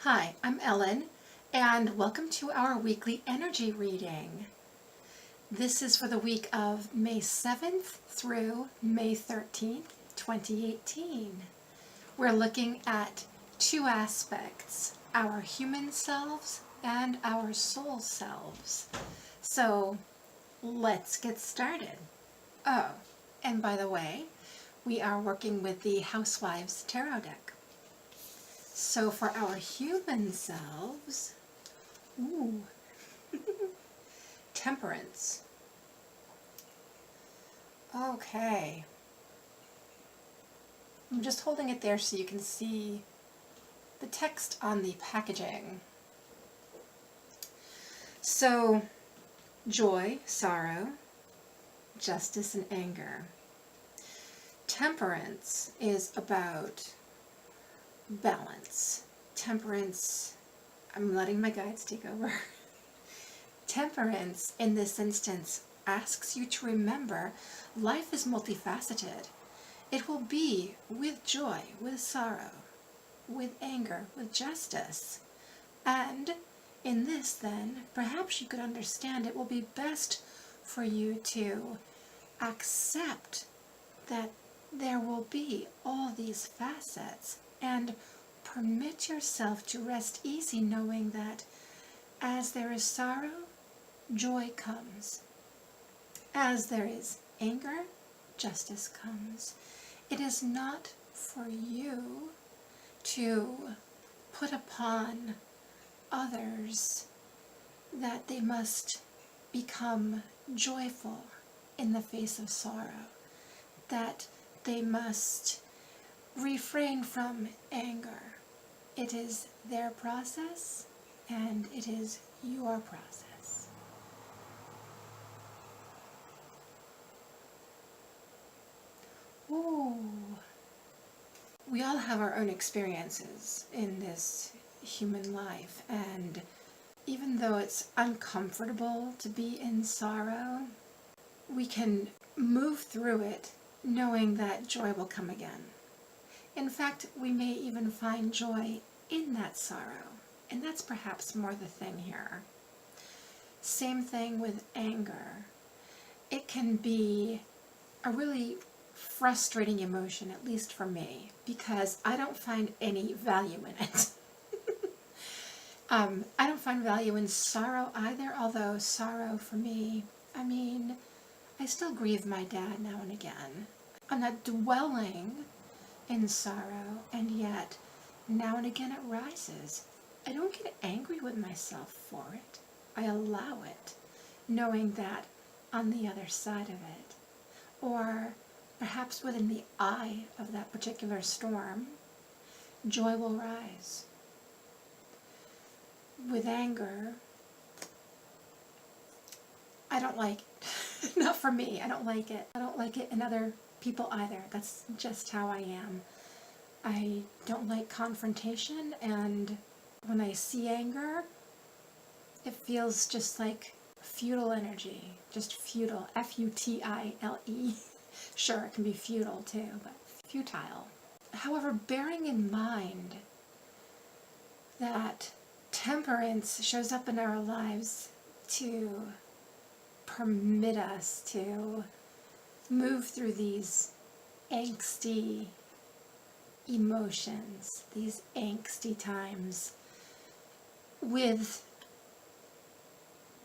Hi, I'm Ellen, and welcome to our weekly energy reading. This is for the week of May 7th through May 13th, 2018. We're looking at two aspects, our human selves and our soul selves. So let's get started. Oh, and by the way, we are working with the Housewives Tarot deck. So for our human selves, Temperance. Okay. I'm just holding it there so you can see the text on the packaging. So, joy, sorrow, justice, and anger. Temperance is about balance. Temperance, I'm letting my guides take over. Temperance, in this instance, asks you to remember life is multifaceted. It will be with joy, with sorrow, with anger, with justice. And in this, then, perhaps you could understand it will be best for you to accept that there will be all these facets and permit yourself to rest easy knowing that as there is sorrow, joy comes. As there is anger, justice comes. It is not for you to put upon others that they must become joyful in the face of sorrow, that they must refrain from anger. It is their process, and it is your process. Ooh. We all have our own experiences in this human life, and even though it's uncomfortable to be in sorrow, we can move through it knowing that joy will come again. In fact, we may even find joy in that sorrow, and that's perhaps more the thing here. Same thing with anger. It can be a really frustrating emotion, at least for me, because I don't find any value in it. I don't find value in sorrow either, although sorrow for me, I still grieve my dad now and again. I'm not dwelling in sorrow, and yet now and again it rises. I don't get angry with myself for it. I allow it, knowing that on the other side of it, or perhaps within the eye of that particular storm, joy will rise. With anger, I don't like it. Not for me, I don't like it. I don't like it in other people either. That's just how I am. I don't like confrontation, and when I see anger, it feels just like futile energy. Just futile. F-U-T-I-L-E. Sure, it can be futile too, but futile. However, bearing in mind that temperance shows up in our lives to permit us to move through these angsty emotions, these angsty times, with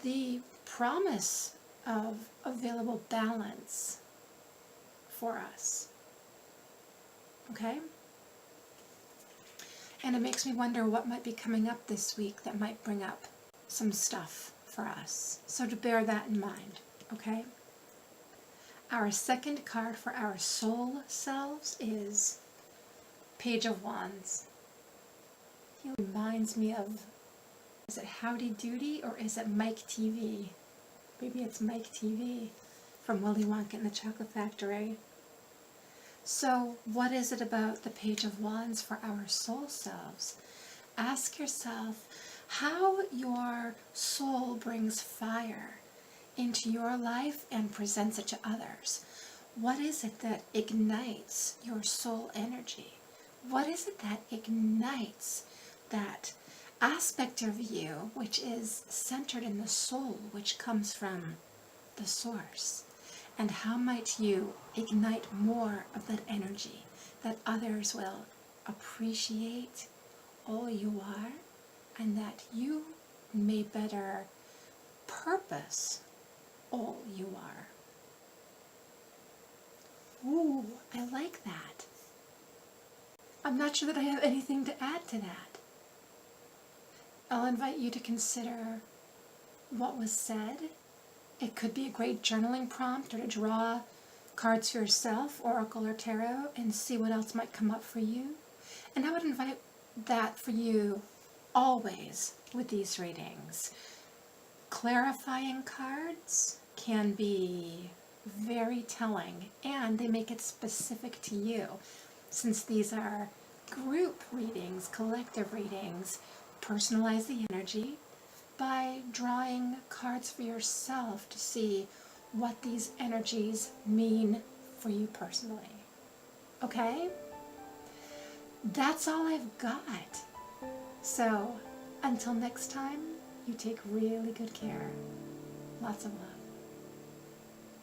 the promise of available balance for us. Okay? And it makes me wonder what might be coming up this week that might bring up some stuff for us. So to bear that in mind, okay? Our second card for our soul selves is Page of Wands. He reminds me of, is it Howdy Doody or is it Mike TV? Maybe it's Mike TV from Willy Wonka and the Chocolate Factory. So what is it about the Page of Wands for our soul selves? Ask yourself how your soul brings fire into your life and presents it to others. What is it that ignites your soul energy? What is it that ignites that aspect of you which is centered in the soul, which comes from the source? And how might you ignite more of that energy that others will appreciate all you are, and that you may better purpose all you are? Ooh, I like that. I'm not sure that I have anything to add to that. I'll invite you to consider what was said. It could be a great journaling prompt, or to draw cards for yourself, oracle or tarot, and see what else might come up for you. And I would invite that for you always with these readings. Clarifying cards can be very telling, and they make it specific to you. Since these are group readings, collective readings, personalize the energy by drawing cards for yourself to see what these energies mean for you personally. Okay? That's all I've got. So, until next time, you take really good care. Lots of love.